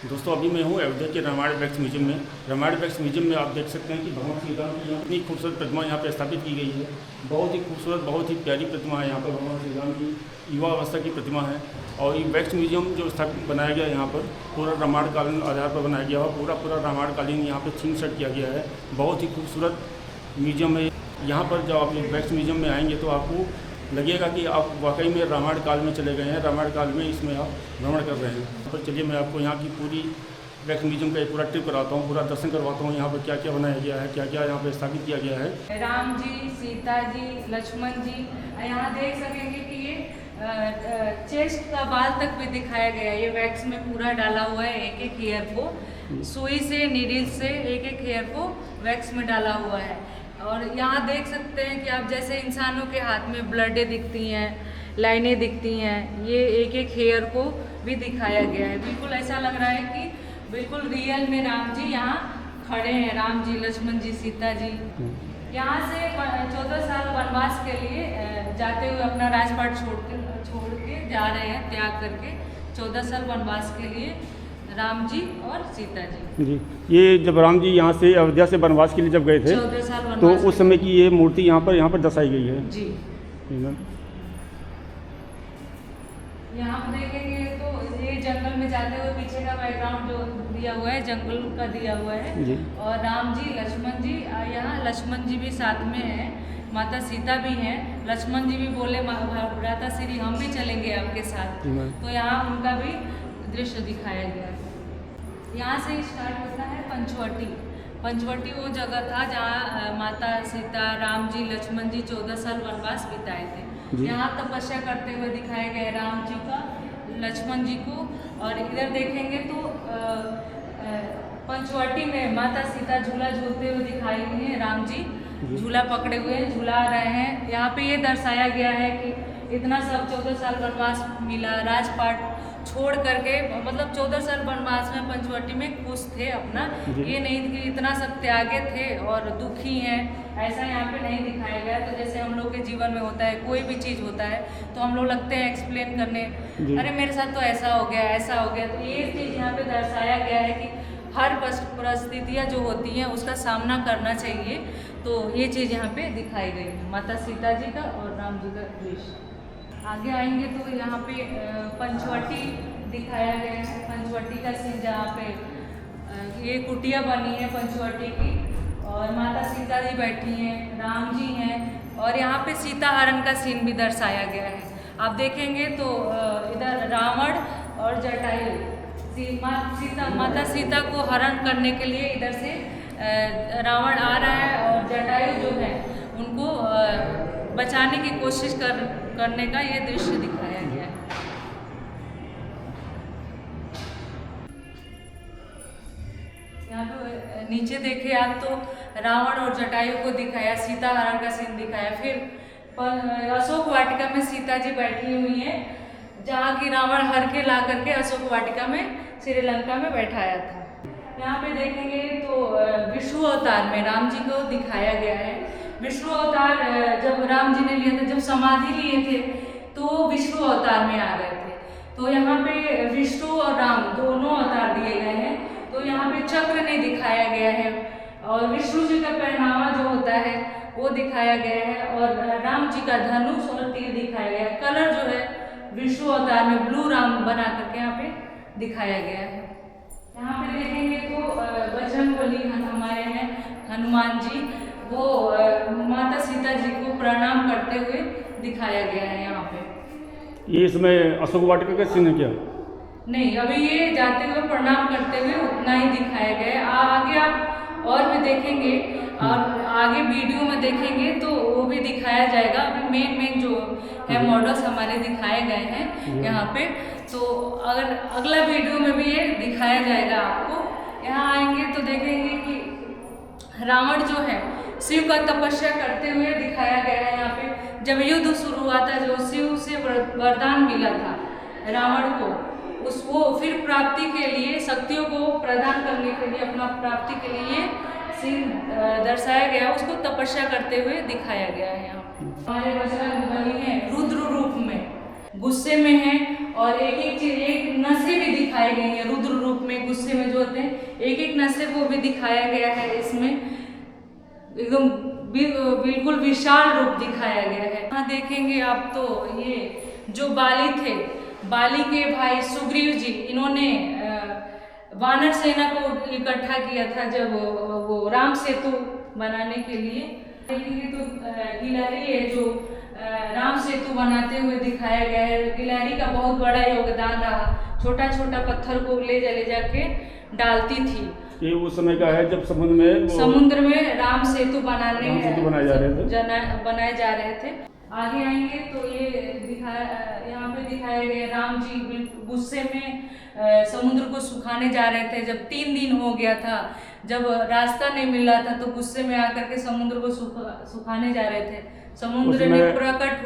दोस्तों अभी मैं हूँ अयोध्या के रामायण वैक्स म्यूजियम में। रामायण वैक्स म्यूजियम में आप देख सकते हैं कि भगवान श्री राम की इतनी खूबसूरत प्रतिमा यहाँ पे स्थापित की गई है। बहुत ही खूबसूरत, बहुत ही प्यारी प्रतिमा है। यहाँ पर भगवान श्री राम की युवा अवस्था की प्रतिमा है। और ये वैक्स म्यूजियम जो स्थापित बनाया गया यहाँ पर पूरा रामायणकालीन आधार पर बनाया गया है। पूरा रामायणकालीन यहाँ पर थीम सेट किया गया है। बहुत ही खूबसूरत म्यूजियम है। यहाँ पर जब आप वैक्स म्यूजियम में आएंगे तो आपको लगेगा कि आप वाकई में रामायण काल में चले गए हैं। रामायण काल में इसमें आप भ्रमण कर रहे हैं। तो चलिए मैं आपको यहाँ की पूरी वैक्स म्यूजियम का एक पूरा ट्रिप कराता हूँ, पूरा दर्शन करवाता हूँ। यहाँ पर क्या क्या बनाया गया है, क्या क्या यहाँ पर स्थापित किया गया है। राम जी, सीता जी, लक्ष्मण जी, यहाँ देख सकेंगे कि ये चेस्ट का बाल तक भी दिखाया गया है। ये वैक्स में पूरा डाला हुआ है। एक एक हेयर को सुई से, नीडल से एक एक हेयर को वैक्स में डाला हुआ है। और यहाँ देख सकते हैं कि आप जैसे इंसानों के हाथ में ब्लडें दिखती हैं, लाइनें दिखती हैं, ये एक एक हेयर को भी दिखाया गया है। बिल्कुल ऐसा लग रहा है कि बिल्कुल रियल में राम जी यहाँ खड़े हैं। राम जी, लक्ष्मण जी, सीता जी यहाँ से 14 साल वनवास के लिए जाते हुए अपना राजपाट छोड़ के जा रहे हैं, त्याग करके 14 साल वनवास के लिए राम जी और सीता जी। ये जब राम जी यहाँ से अयोध्या से वनवास के लिए जब गए थे 14 साल वनवास, तो उस समय की ये मूर्ति यहाँ पर दर्शाई गई है जी। यहाँ पर देखेंगे तो ये जंगल में जाते हुए पीछे का बैकग्राउंड जो दिया हुआ है जंगल का दिया हुआ है जी। और राम जी, लक्ष्मण जी, यहाँ लक्ष्मण जी भी साथ में हैं, माता सीता भी हैं। लक्ष्मण जी भी बोले भ्राता श्री हम भी चलेंगे आपके साथ। तो यहाँ उनका भी दृश्य दिखाया गया है। यहाँ से स्टार्ट होता है पंचवटी। पंचवटी वो जगह था जहाँ माता सीता, राम जी, लक्ष्मण जी 14 साल वनवास बिताए थे। यहाँ तपस्या करते हुए दिखाए गए राम जी का, लक्ष्मण जी को। और इधर देखेंगे तो पंचवटी में माता सीता झूला झूलते हुए दिखाई हुई है। राम जी झूला पकड़े हुए झूला रहे हैं। यहाँ पे ये दर्शाया गया है कि इतना सब 14 साल वनवास मिला, राजपाट छोड़ करके, मतलब 14 साल वनवास में पंचवटी में खुश थे अपना। ये नहीं कि इतना सब त्यागे थे और दुखी हैं, ऐसा यहाँ पे नहीं दिखाया गया। तो जैसे हम लोग के जीवन में होता है, कोई भी चीज़ होता है तो हम लोग लगते हैं एक्सप्लेन करने, अरे मेरे साथ तो ऐसा हो गया, ऐसा हो गया। तो ये चीज़ यहाँ पे दर्शाया गया है कि हर परिस्थितियाँ जो होती हैं उसका सामना करना चाहिए। तो ये चीज़ यहाँ पे दिखाई गई है माता सीता जी का और राम जी का दृश्य। आगे आएंगे तो यहाँ पे पंचवटी दिखाया गया है। पंचवटी का सीन जहाँ पे ये कुटिया बनी है पंचवटी की और माता सीता जी बैठी हैं, राम जी हैं और यहाँ पे सीता हरण का सीन भी दर्शाया गया है। आप देखेंगे तो इधर रावण और जटायु माता सीता को हरण करने के लिए इधर से रावण आ रहा है और जटायु जो है उनको बचाने की कोशिश करने का ये दृश्य दिखाया गया है। यहाँ पे नीचे देखे आप तो रावण और जटायु को दिखाया, सीता हरण का सीन दिखाया। फिर अशोक वाटिका में सीता जी बैठी हुई हैं, जहाँ की रावण हर के ला करके अशोक वाटिका में श्रीलंका में बैठाया था। यहाँ पे देखेंगे तो विष्णु अवतार में राम जी को दिखाया गया है। विष्णु अवतार जब राम जी ने लिया था, जब समाधि लिए थे तो विष्णु अवतार में आ गए थे। तो यहाँ पे विष्णु और राम दोनों अवतार दिए गए हैं। तो यहाँ पे चक्र नहीं दिखाया गया है और विष्णु जी का पहनावा जो होता है वो दिखाया गया है और राम जी का धनुष और तीर दिखाया गया है। कलर जो है विष्णु अवतार में ब्लू राम बना करके यहाँ पे दिखाया गया है। यहाँ पे देखेंगे तो बजरंगबली हमारे हैं हनुमान जी, वो माता सीता जी को प्रणाम करते हुए दिखाया गया है। यहाँ पे ये इसमें अशोक वाटिका का सीन है क्या? नहीं, अभी ये जाते हुए प्रणाम करते हुए उतना ही दिखाया गया है। आगे आप और भी देखेंगे और आगे वीडियो में देखेंगे तो वो भी दिखाया जाएगा। अभी मेन जो है मॉडल्स हमारे दिखाए गए हैं यहाँ पे। तो अगर अगला वीडियो में भी ये दिखाया जाएगा आपको। यहाँ आएंगे तो देखेंगे कि रावण जो है शिव का तपस्या करते हुए दिखाया गया है। यहाँ पे जब युद्ध शुरू हुआ था, जो शिव से वरदान मिला था रावण को, उसको फिर प्राप्ति के लिए, शक्तियों को प्रदान करने के लिए, अपना प्राप्ति के लिए सीन दर्शाया गया, उसको तपस्या करते हुए दिखाया गया है। यहाँ हमारे बजरंगबली हैं रुद्र रूप में, गुस्से में हैं और एक एक चीज, एक नसें भी दिखाई गई हैं रुद्र रूप में, गुस्से में जो होते हैं, एक एक नशे को भी दिखाया गया है इसमें। एकदम बिल्कुल विशाल रूप दिखाया गया है। यहाँ देखेंगे आप तो ये जो बाली थे, बाली के भाई सुग्रीव जी, इन्होंने वानर सेना को इकट्ठा किया था जब वो राम सेतु बनाने के लिए। देखेंगे तो गिलहरी है जो राम सेतु बनाते हुए दिखाया गया है। गिलहरी का बहुत बड़ा योगदान रहा, छोटा छोटा पत्थर को ले जाके डालती थी। ये उस समय का है जब समुद्र में राम सेतु बनाए जा रहे थे। आगे आएंगे तो ये यहाँ पे दिखाया गया राम जी गुस्से में समुद्र को सुखाने जा रहे थे। जब 3 दिन हो गया था, जब रास्ता नहीं मिल रहा था, तो गुस्से में आकर के समुद्र को सुखाने जा रहे थे। समुद्र में प्रकट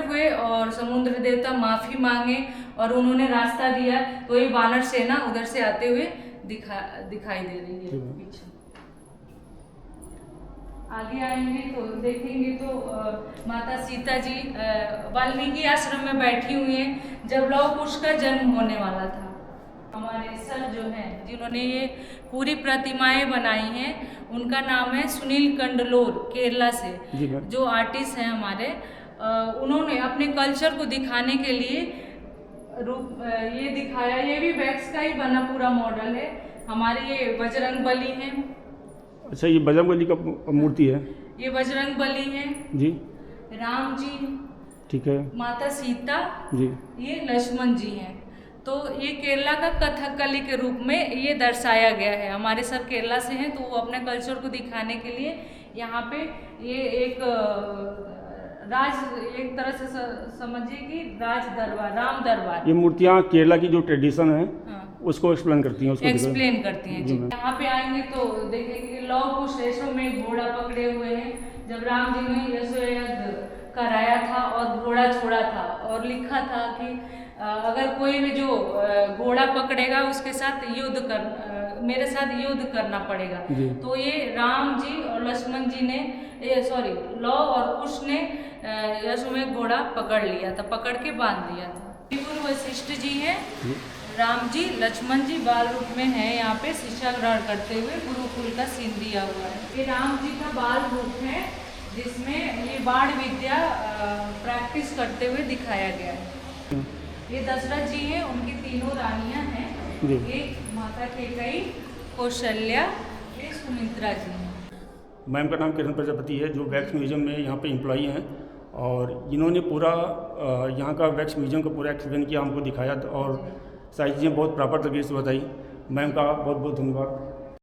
हुए और समुद्र देवता माफी मांगे और उन्होंने रास्ता दिया। तो ये वानर सेना उधर से आते हुए दिखाई दे रही है पीछे। आगे आएंगे तो देखेंगे तो माता सीता जी वाल्मीकि आश्रम में बैठी हुई हैं जब लव कुश का जन्म होने वाला था। हमारे सर जो हैं जिन्होंने ये पूरी प्रतिमाएं बनाई हैं, उनका नाम है सुनील कंडलोर, केरला से जो आर्टिस्ट हैं हमारे। उन्होंने अपने कल्चर को दिखाने के लिए ये दिखाया। ये भी वैक्स का ही बना पूरा मॉडल है। हमारे ये बजरंग बली हैं। अच्छा, ये बजरंग बली का मूर्ति है? ये बजरंग बली है जी। राम जी, ठीक है, माता सीता जी, ये लक्ष्मण जी हैं। तो ये केरला का कथकली के रूप में ये दर्शाया गया है। हमारे सर केरला से हैं, तो वो अपने कल्चर को दिखाने के लिए यहाँ पे ये एक तरह से समझिए कि राज दरबार, राम दरबार। ये मूर्तियाँ केरला की जो ट्रेडिशन है उसको एक्सप्लेन करती हैं, एक्सप्लेन करती हैं जी। यहाँ पे आएंगे तो देखेंगे लव कुश रेशों में घोड़ा पकड़े हुए हैं। जब राम जी ने यज्ञ कराया था और घोड़ा छोड़ा था और लिखा था कि अगर कोई भी जो घोड़ा पकड़ेगा उसके साथ मेरे साथ युद्ध करना पड़ेगा। तो ये राम जी और लक्ष्मण जी ने लव और कुश ने यशोमेघ घोड़ा पकड़ लिया था, पकड़ के बांध लिया था। गुरु वशिष्ठ जी हैं, राम जी लक्ष्मण जी बाल रूप में है, यहाँ पे शिक्षा ग्रहण करते हुए गुरुकुल का सीन दिया हुआ है। ये राम जी का बाल रूप है जिसमें ये बाण विद्या प्रैक्टिस करते हुए दिखाया गया है। ये दशरथ जी हैं, उनकी 3 रानियां हैं। एक माता कैकेयी, कौशल्या, ये सुमित्रा जी हैं। मैम का नाम किरण प्रजापति है, जो वैक्स म्यूजियम में यहाँ पे एम्प्लॉई हैं और इन्होंने पूरा यहाँ का वैक्स म्यूजियम का पूरा एक्सप्लेन किया, हमको दिखाया और सारी चीज़ें बहुत प्रॉपर तरीके से बताई। मैम का बहुत बहुत धन्यवाद।